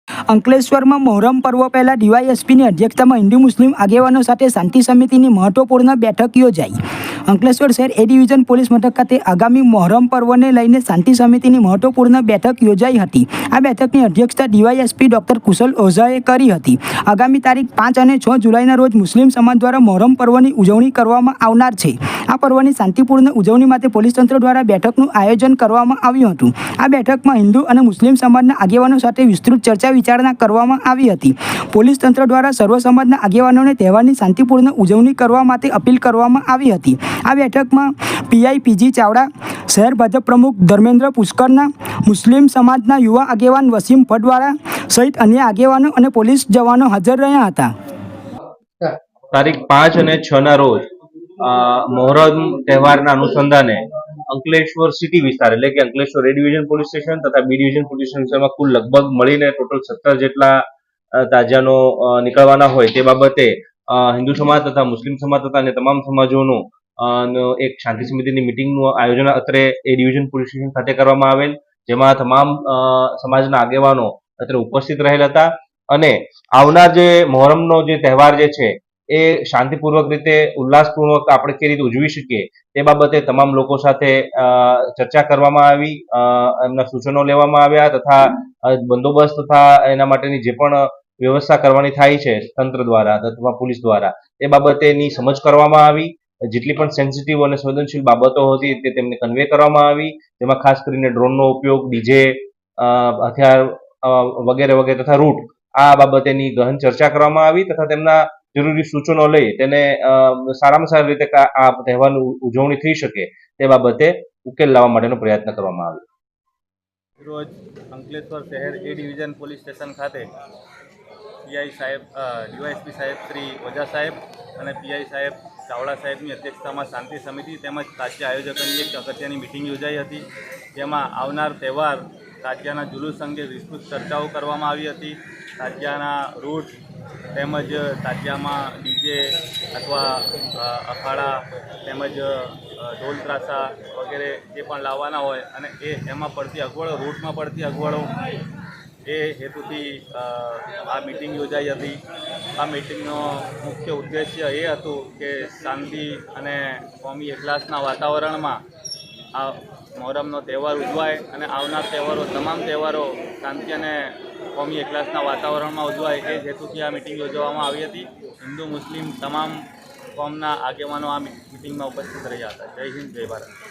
અંકલેશ્વરમાં મોહરમ પર્વ પહેલા ડીવાયએસપીની અધ્યક્ષતામાં હિન્દુ મુસ્લિમ આગેવાનો સાથે શાંતિ સમિતિની મહત્વપૂર્ણ બેઠક યોજાઈ। અંકલેશ્વર શહેર એ ડિવિઝન પોલીસ મથક ખાતે આગામી મોહરમ પર્વને લઈને શાંતિ સમિતિની મહત્વપૂર્ણ બેઠક યોજાઈ હતી। આ બેઠકની અધ્યક્ષતા ડીવાયએસપી ડોક્ટર કુશલ ઓઝાએ કરી હતી। આગામી તારીખ 5 અને 6 જુલાઈના રોજ મુસ્લિમ સમાજ દ્વારા મોહરમ પર્વની ઉજવણી કરવામાં આવનાર છે। આ પર્વની શાંતિપૂર્ણ ઉજવણી માટે પોલીસ તંત્ર દ્વારા બેઠકનું આયોજન કરવામાં આવ્યું હતું। આ બેઠકમાં હિન્દુ અને મુસ્લિમ સમાજના આગેવાનો સાથે વિસ્તૃત ચર્ચા વિચારણા કરવામાં આવી હતી। પોલીસ તંત્ર દ્વારા સર્વ સમાજના આગેવાનોને તહેવારની શાંતિપૂર્ણ ઉજવણી કરવા માટે અપીલ કરવામાં આવી હતી। આ બેઠકમાં પીઆઈ પીજી ચાવડા, શહેર ભાજપ પ્રમુખ ધર્મેન્દ્ર પુષ્કરના, મુસ્લિમ સમાજના યુવા આગેવાન વસીમ ફડવાળા સહિત અન્ય આગેવાનો અને પોલીસ જવાનો હાજર રહ્યા હતા। તારીખ 5 અને 6 ના રોજ મોહરમ તહેવારના અનુસંધાને અંકલેશ્વર સિટી વિસ્તાર એટલે કે અંકલેશ્વર એ ડિવિઝન પોલીસ સ્ટેશન તથા બી ડિવિઝન પોલીસ સ્ટેશનમાં કુલ લગભગ મળીને ટોટલ 17 જેટલા તાજિયાનો નીકળવાના હોય તે બાબતે હિન્દુ સમાજ તથા મુસ્લિમ સમાજ તથા અને તમામ સમાજોનું એક શાંતિ સમિતિની મિટિંગનું આયોજન અત્રે એ ડિવિઝન પોલીસ સ્ટેશન ખાતે કરવામાં આવેલ, જેમાં તમામ સમાજના આગેવાનો અત્રે ઉપસ્થિત રહેલ હતા અને આવનાર જે મોહરમનો જે તહેવાર જે છે એ શાંતિપૂર્વક રીતે ઉલ્લાસપૂર્વક આપણે કઈ રીતે ઉજવી શકીએ તે બાબતે તમામ લોકો સાથે ચર્ચા કરવામાં આવી, એમના સૂચનો લેવામાં આવ્યા તથા બંદોબસ્ત તથા એના માટેની જે પણ વ્યવસ્થા કરવાની થાય છે તંત્ર દ્વારા અથવા પોલીસ દ્વારા એ બાબતેની સમજ કરવામાં આવી। જેટલી પણ સેન્સિટિવ અને સંવેદનશીલ બાબતો હતી તે તેમને કન્વે કરવામાં આવી, જેમાં ખાસ કરીને ડ્રોનનો ઉપયોગ, ડીજે, હથિયાર વગેરે વગેરે તથા રૂટ આ બાબતેની ગહન ચર્ચા કરવામાં આવી તથા તેમના જરૂરી સૂચનો લઈ તેને સારામાં સારી રીતે આ તહેવારની ઉજવણી થઈ શકે તે બાબતે ઉકેલ લાવવા માટેનો પ્રયત્ન કરવામાં આવ્યો। રોજ અંકલેશ્વર શહેર એ ડિવિઝન પોલીસ સ્ટેશન ખાતે પીઆઈ સાહેબ, ડીવાયએસપી સાહેબ શ્રી ઓઝા સાહેબ અને પીઆઈ સાહેબ ચાવડા સાહેબની અધ્યક્ષતામાં શાંતિ સમિતિ તેમજ તાજિયા આયોજકોની એક અગત્યની મિટિંગ યોજાઈ હતી, જેમાં આવનાર તહેવાર તાજિયાના જુલુસ અંગે વિસ્તૃત ચર્ચાઓ કરવામાં આવી હતી। તાજિયાના રૂટ તેમજ તાજિયામાં ડીજે અથવા અખાડા તેમજ ઢોલ ત્રાસા વગેરે જે પણ લાવવાના હોય અને એમાં પડતી અગવડો, રૂટમાં પડતી અગવડો એ હેતુથી આ મિટિંગ યોજાઈ હતી। આ મિટિંગનો મુખ્ય ઉદ્દેશ્ય એ હતું કે શાંતિ અને કોમી એકલાસના વાતાવરણમાં આ મોહરમનો તહેવાર ઉજવાય અને આવનાર તહેવારો, તમામ તહેવારો શાંતિ અને કોમી એકલાસના વાતાવરણમાં ઉજવાય એ હેતુથી આ મિટિંગ યોજવામાં આવી હતી। હિન્દુ મુસ્લિમ તમામ કોમના આગેવાનો આ મિટિંગમાં ઉપસ્થિત રહ્યા હતા। જય હિન્દ, જય ભારત।